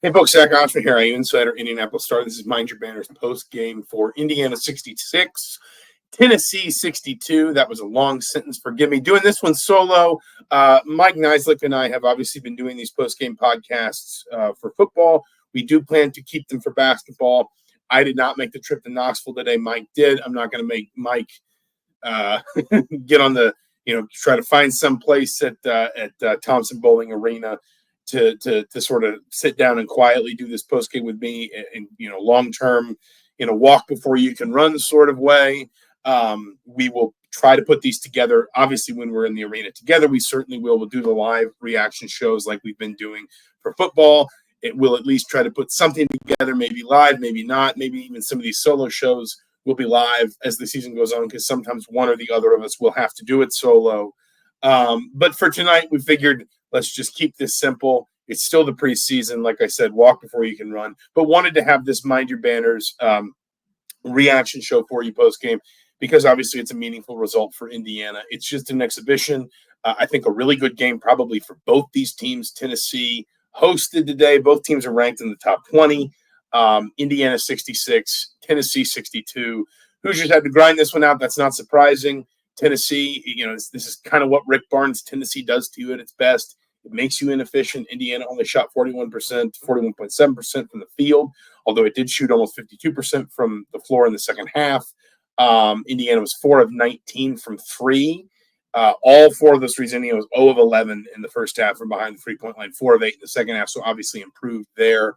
Hey folks, Zach Osterman here, Insider Indianapolis Star. This is Mind Your Banners post-game for Indiana 66, Tennessee 62. That was a long sentence, forgive me. Doing this one solo. Mike Neislick and I have obviously been doing these post-game podcasts for football. We do plan to keep them for basketball. I did not make the trip to Knoxville today. Mike did. I'm not going to make Mike get on the, try to find some place at Thompson Bowling Arena to sort of sit down and quietly do this post game with me in long term, walk before you can run sort of way. We will try to put these together. Obviously, when we're in the arena together, we certainly will. We'll do the live reaction shows like we've been doing for football. It will at least try to put something together, maybe live, maybe not, maybe even some of these solo shows will be live as the season goes on, because sometimes one or the other of us will have to do it solo. But for tonight, we figured let's just keep this simple. It's still the preseason. Like I said, walk before you can run. But wanted to have this Mind Your Banners reaction show for you post-game because obviously it's a meaningful result for Indiana. It's just an exhibition. I think a really good game probably for both these teams. Tennessee hosted today. Both teams are ranked in the top 20. Indiana 66, Tennessee 62. Hoosiers had to grind this one out. That's not surprising. Tennessee, this is kind of what Rick Barnes' Tennessee does to you at its best. It makes you inefficient. Indiana only shot 41.7% from the field, although it did shoot almost 52% from the floor in the second half. Indiana was 4 of 19 from three. All four of those threes, Indiana was 0 of 11 in the first half from behind the three-point line, 4 of 8 in the second half, so obviously improved there.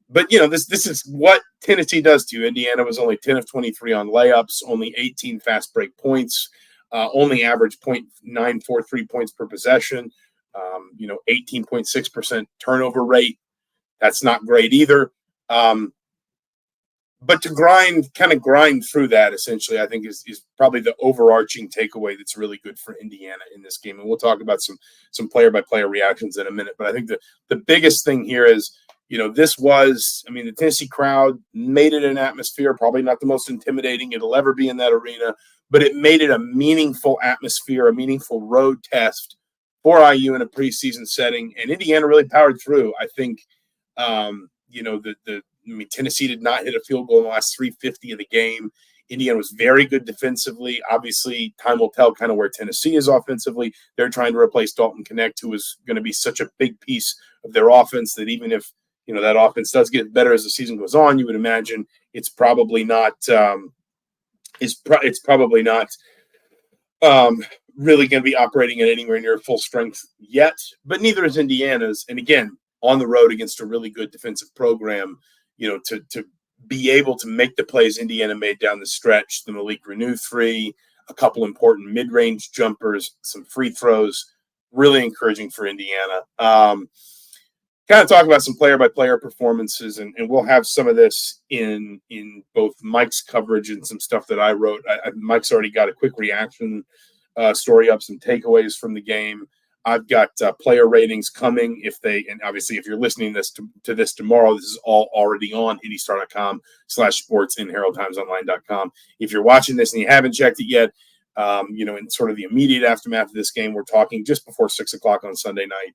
But, this is what Tennessee does to you. Indiana was only 10 of 23 on layups, only 18 fast break points, only average 0.943 points per possession, 18.6% turnover rate. That's not great either. But to grind through that, essentially, I think is probably the overarching takeaway that's really good for Indiana in this game. And we'll talk about some player-by-player reactions in a minute. But I think the biggest thing here is, the Tennessee crowd made it an atmosphere, probably not the most intimidating it'll ever be in that arena, but it made it a meaningful atmosphere, a meaningful road test for IU in a preseason setting. And Indiana really powered through. I think, Tennessee did not hit a field goal in the last 350 of the game. Indiana was very good defensively. Obviously, time will tell kind of where Tennessee is offensively. They're trying to replace Dalton Connect, who is going to be such a big piece of their offense that even if that offense does get better as the season goes on, you would imagine it's probably not really going to be operating at anywhere near full strength yet. But neither is Indiana's. And again, on the road against a really good defensive program, to be able to make the plays Indiana made down the stretch, the Malik Renew three, a couple important mid-range jumpers, some free throws, really encouraging for Indiana. Kind of talk about some player-by-player performances, and we'll have some of this in both Mike's coverage and some stuff that I wrote. Mike's already got a quick reaction story up, some takeaways from the game. I've got player ratings coming and obviously if you're listening to this tomorrow, this is all already on indystar.com/sports and heraldtimesonline.com. If you're watching this and you haven't checked it yet, in sort of the immediate aftermath of this game, we're talking just before 6:00 on Sunday night.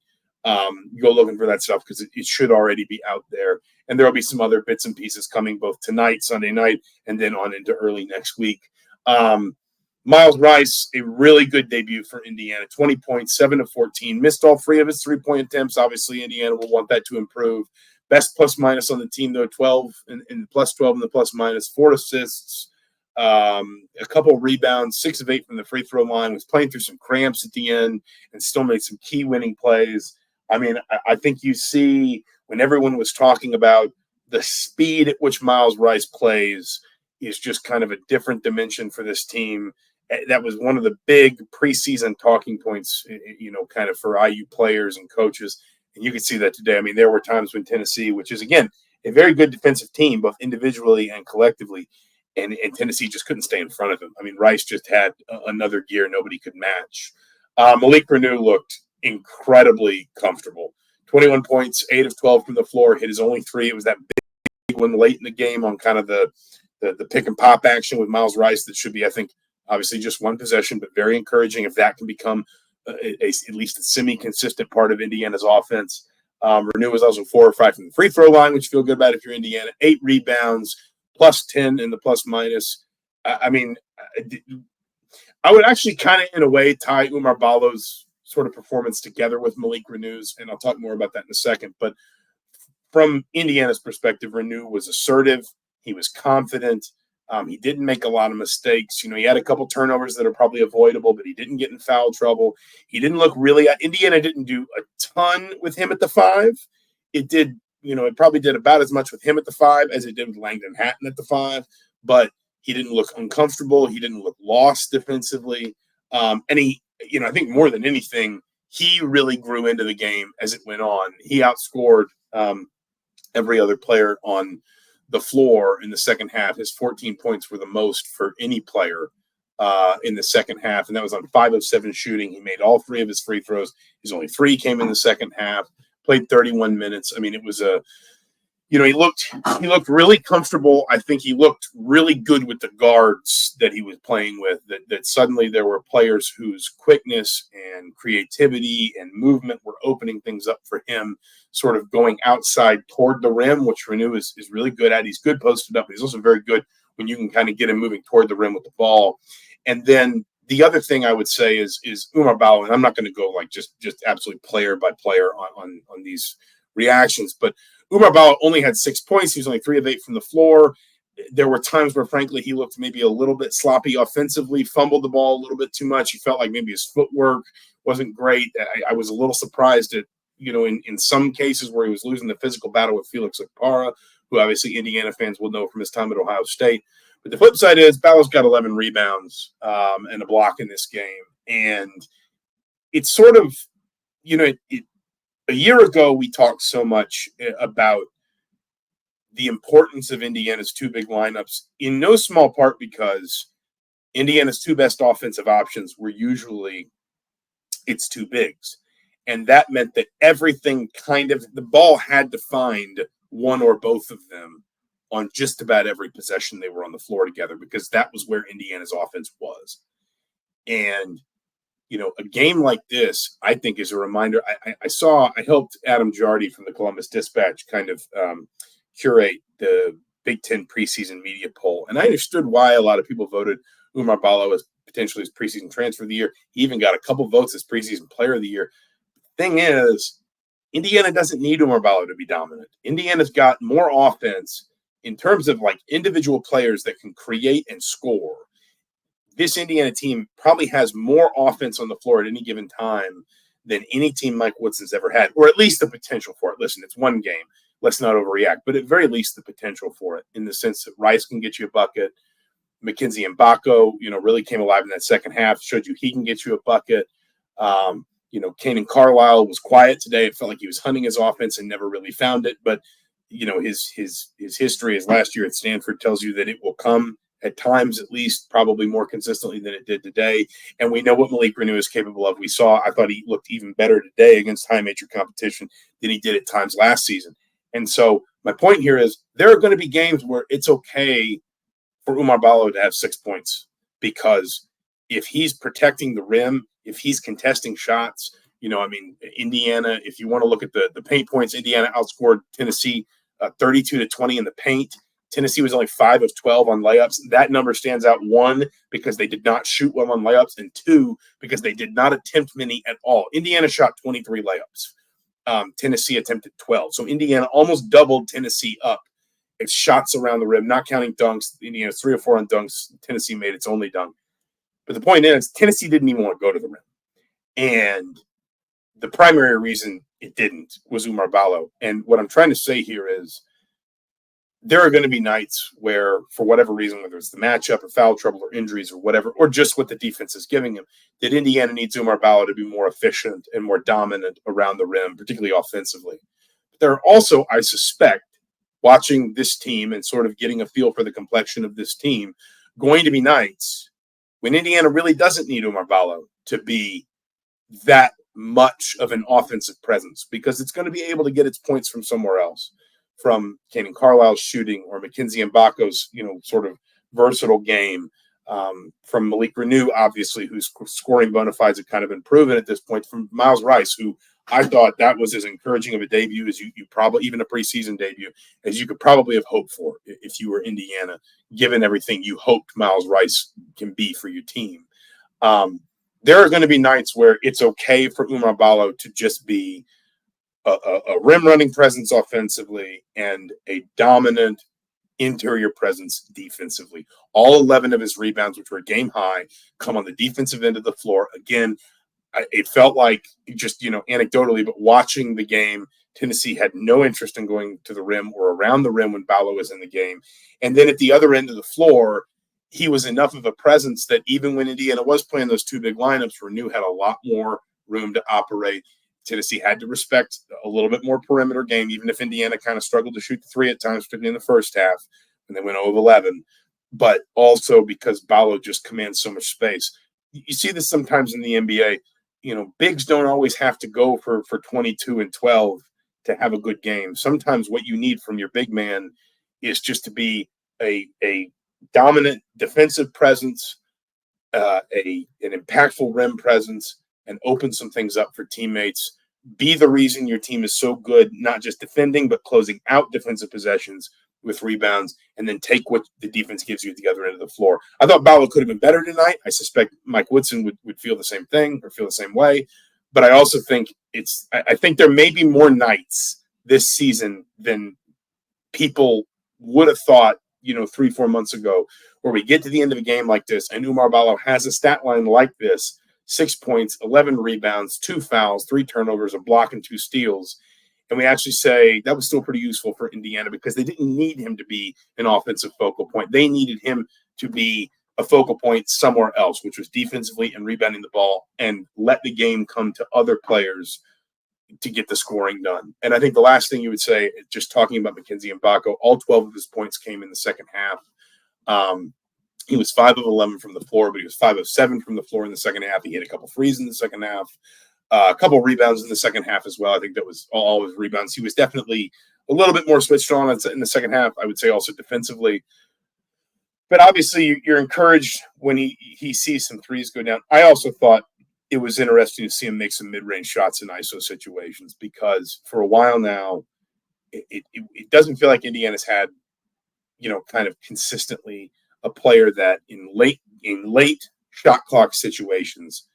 Go looking for that stuff because it should already be out there. And there will be some other bits and pieces coming both tonight, Sunday night, and then on into early next week. Miles Rice, a really good debut for Indiana, 20 points, 7 of 14, missed all 3 of his three-point attempts. Obviously, Indiana will want that to improve. Best plus-minus on the team, though, 12 in plus 12 in the plus-minus, 4 assists, a couple rebounds, 6 of 8 from the free throw line, was playing through some cramps at the end and still made some key winning plays. I think you see when everyone was talking about the speed at which Miles Rice plays is just kind of a different dimension for this team. That was one of the big preseason talking points, kind of for IU players and coaches. And you could see that today. There were times when Tennessee, which is, again, a very good defensive team, both individually and collectively, and Tennessee just couldn't stay in front of him. Rice just had another gear nobody could match. Malik Renew looked incredibly comfortable. 21 points, 8 of 12 from the floor, hit his only 3. It was that big one late in the game on kind of the pick and pop action with Miles Rice that should be, I think, obviously just one possession, but very encouraging if that can become at least a semi-consistent part of Indiana's offense. Renew was also 4 or 5 from the free throw line, which you feel good about if you're Indiana. 8 rebounds, plus 10 in the plus minus. I mean, I would actually kind of, in a way, tie Oumar Ballo's sort of performance together with Malik Renew's, and I'll talk more about that in a second. But from Indiana's perspective, Renew was assertive. He was confident. He didn't make a lot of mistakes. He had a couple turnovers that are probably avoidable, but he didn't get in foul trouble. He didn't look really – Indiana didn't do a ton with him at the 5. It did – it probably did about as much with him at the 5 as it did with Langdon Hatton at the 5. But he didn't look uncomfortable. He didn't look lost defensively. And he – I think more than anything, he really grew into the game as it went on. He outscored every other player on – the floor in the second half. His 14 points were the most for any player in the second half, and that was on 5 of 7 shooting. He made all 3 of his free throws. His only 3 came in the second half. Played 31 minutes. I mean, it was he looked really comfortable. I think he looked really good with the guards that he was playing with, that suddenly there were players whose quickness and creativity and movement were opening things up for him, sort of going outside toward the rim, which Renew is really good at. He's good posted up, but he's also very good when you can kind of get him moving toward the rim with the ball. And then the other thing I would say is Oumar Ballo, and I'm not going to go like just absolutely player by player on these reactions, but Oumar Ballo only had 6 points. He was only 3 of 8 from the floor. There were times where, frankly, he looked maybe a little bit sloppy offensively, fumbled the ball a little bit too much. He felt like maybe his footwork wasn't great. I was a little surprised at, in some cases where he was losing the physical battle with Felix Okpara, who obviously Indiana fans will know from his time at Ohio State. But the flip side is Ballo's got 11 rebounds and a block in this game. And it's sort of, a year ago, we talked so much about the importance of Indiana's 2 big lineups, in no small part because Indiana's 2 best offensive options were usually its 2 bigs. And that meant that everything the ball had to find one or both of them on just about every possession they were on the floor together, because that was where Indiana's offense was. And a game like this, I think, is a reminder. I helped Adam Jardy from the Columbus Dispatch kind of curate the Big Ten preseason media poll. And I understood why a lot of people voted Oumar Ballo as potentially his preseason transfer of the year. He even got a couple votes as preseason player of the year. Thing is, Indiana doesn't need Oumar Ballo to be dominant. Indiana's got more offense in terms of like individual players that can create and score. This Indiana team probably has more offense on the floor at any given time than any team Mike Woodson's ever had, or at least the potential for it. Listen, it's one game. Let's not overreact, but at very least the potential for it, in the sense that Rice can get you a bucket. Mackenzie Mbako, really came alive in that second half, showed you he can get you a bucket. Kanan Carlisle was quiet today. It felt like he was hunting his offense and never really found it. But, his history as last year at Stanford tells you that it will come at times, at least, probably more consistently than it did today. And we know what Malik Renew is capable of. I thought he looked even better today against high-major competition than he did at times last season. And so my point here is there are going to be games where it's okay for Oumar Ballo to have 6 points, because if he's protecting the rim, if he's contesting shots, Indiana, if you want to look at the paint points, Indiana outscored Tennessee 32-20 in the paint. Tennessee was only 5 of 12 on layups. That number stands out, 1, because they did not shoot well on layups, and 2, because they did not attempt many at all. Indiana shot 23 layups. Tennessee attempted 12. So Indiana almost doubled Tennessee up. It's shots around the rim, not counting dunks. Indiana's 3 or 4 on dunks. Tennessee made its only dunk. But the point is, Tennessee didn't even want to go to the rim. And the primary reason it didn't was Oumar Ballo. And what I'm trying to say here is there are going to be nights where, for whatever reason, whether it's the matchup or foul trouble or injuries or whatever, or just what the defense is giving him, that Indiana needs Oumar Ballo to be more efficient and more dominant around the rim, particularly offensively. But there are also, I suspect, watching this team and sort of getting a feel for the complexion of this team, going to be nights when Indiana really doesn't need Oumar Ballo to be that much of an offensive presence, because it's going to be able to get its points from somewhere else, from Kanan Carlisle's shooting or Mackenzie Mbako's, sort of versatile game, from Malik Renew, obviously, whose scoring bona fides have kind of been proven at this point, from Miles Rice, who I thought that was as encouraging of a debut as you probably, even a preseason debut, as you could probably have hoped for if you were Indiana, given everything you hoped Miles Rice can be for your team. There are going to be nights where it's okay for Oumar Ballo to just be a rim running presence offensively and a dominant interior presence defensively. All 11 of his rebounds, which were game high, come on the defensive end of the floor. Again, it felt like just, anecdotally, but watching the game, Tennessee had no interest in going to the rim or around the rim when Ballo was in the game. And then at the other end of the floor, he was enough of a presence that even when Indiana was playing those two big lineups, Renew had a lot more room to operate. Tennessee had to respect a little bit more perimeter game, even if Indiana kind of struggled to shoot the three at times, particularly in the first half, when they went 0 of 11. But also because Ballo just commands so much space. You see this sometimes in the NBA. Bigs don't always have to go for 22 and 12 to have a good game. Sometimes what you need from your big man is just to be a dominant defensive presence, an impactful rim presence, and open some things up for teammates. Be the reason your team is so good, not just defending, but closing out defensive possessions with rebounds, and then take what the defense gives you at the other end of the floor. I thought Ballo could have been better tonight. I suspect Mike Woodson would feel the same thing or feel the same way. But I also think I think there may be more nights this season than people would have thought, 3-4 months ago, where we get to the end of a game like this and Oumar Ballo has a stat line like this: 6 points, 11 rebounds, 2 fouls, 3 turnovers, a block, and 2 steals. And we actually say that was still pretty useful for Indiana because they didn't need him to be an offensive focal point. They needed him to be a focal point somewhere else, which was defensively and rebounding the ball, and let the game come to other players to get the scoring done. And I think the last thing you would say, just talking about Mackenzie Mbako, all 12 of his points came in the second half. He was 5 of 11 from the floor, but he was 5 of 7 from the floor in the second half. He hit a couple threes in the second half. A couple of rebounds in the second half as well. I think that was all his rebounds. He was definitely a little bit more switched on in the second half, I would say, also defensively. But obviously, you're encouraged when he sees some threes go down. I also thought it was interesting to see him make some mid-range shots in ISO situations because for a while now, it doesn't feel like Indiana's had, kind of consistently a player that in late shot clock situations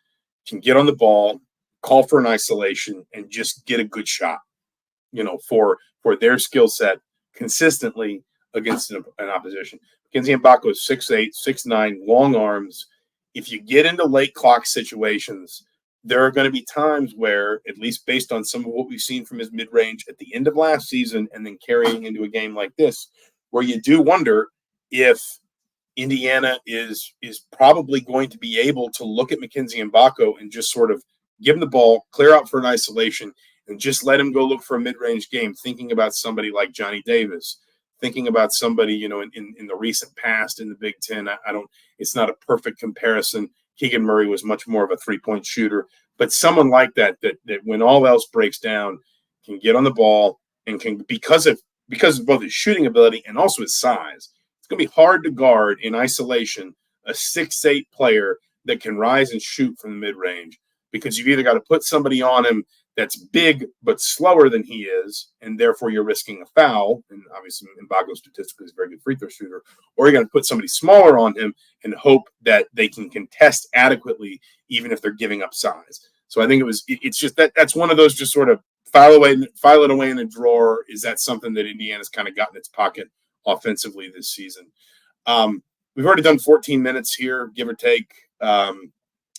can get on the ball, call for an isolation, and just get a good shot, for their skill set consistently against an opposition. Mackenzie Mbako is 6'8", 6'9", long arms. If you get into late clock situations, there are going to be times where, at least based on some of what we've seen from his mid-range at the end of last season and then carrying into a game like this, where you do wonder if Indiana is probably going to be able to look at Mackenzie Mbako and just sort of give him the ball, clear out for an isolation, and just let him go look for a mid-range game, thinking about somebody like Johnny Davis, thinking about somebody, in the recent past in the Big Ten. It's not a perfect comparison. Keegan Murray was much more of a three-point shooter, but someone like that when all else breaks down can get on the ball and can, because of both his shooting ability and also his size, it's going to be hard to guard in isolation a 6'8" player that can rise and shoot from the mid-range, because you've either got to put somebody on him that's big but slower than he is, and therefore you're risking a foul, and obviously Mbago statistically is a very good free throw shooter, or you're going to put somebody smaller on him and hope that they can contest adequately even if they're giving up size. So I think it's just that's one of those just sort of file it away in a drawer. Is that something that Indiana's kind of got in its pocket offensively this season? We've already done 14 minutes here, give or take.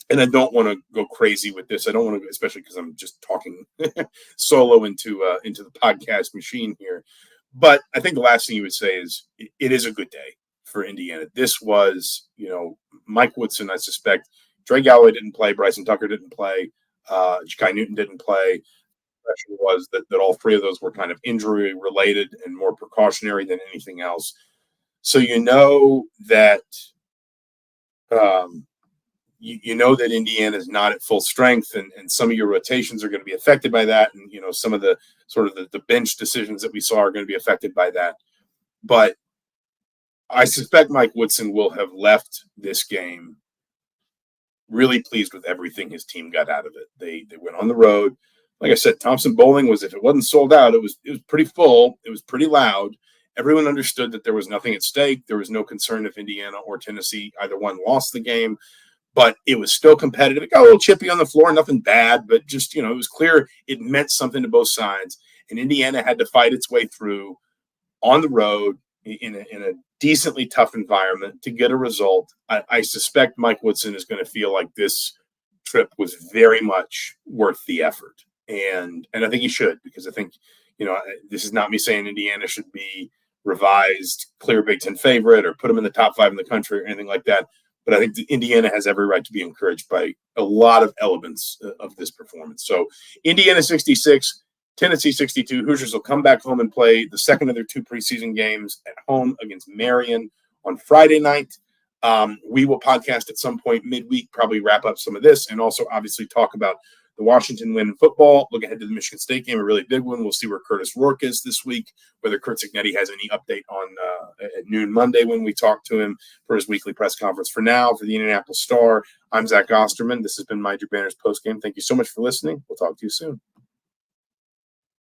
And I don't want to go crazy with this. I don't want to, especially because I'm just talking solo into the podcast machine here. But I think the last thing you would say is it is a good day for Indiana. This was, Mike Woodson, I suspect. Dre Galloway didn't play. Bryson Tucker didn't play. Ja'Kai Newton didn't play. The question was that all three of those were kind of injury related and more precautionary than anything else. So that that Indiana is not at full strength, and some of your rotations are going to be affected by that. And, some of the sort of the bench decisions that we saw are going to be affected by that. But I suspect Mike Woodson will have left this game really pleased with everything his team got out of it. They went on the road. like I said, Thompson Bowling was, if it wasn't sold out, it was pretty full. It was pretty loud. Everyone understood that there was nothing at stake. There was no concern if Indiana or Tennessee, either one, lost the game, but it was still competitive. It got a little chippy on the floor, nothing bad, but just, it was clear it meant something to both sides. And Indiana had to fight its way through on the road in a decently tough environment to get a result. I suspect Mike Woodson is going to feel like this trip was very much worth the effort. And I think he should, because I think, this is not me saying Indiana should be revised clear Big Ten favorite or put them in the top 5 in the country or anything like that. But I think Indiana has every right to be encouraged by a lot of elements of this performance. So Indiana 66, Tennessee 62. Hoosiers will come back home and play the second of their 2 preseason games at home against Marion on Friday night. We will podcast at some point midweek, probably wrap up some of this, and also obviously talk about the Washington win in football. Look ahead to the Michigan State game, a really big one. We'll see where Curtis Rourke is this week, whether Kurt Cignetti has any update on at noon Monday when we talk to him for his weekly press conference. For now, for the Indianapolis Star, I'm Zach Osterman. This has been my Your Banners Postgame. Thank you so much for listening. We'll talk to you soon.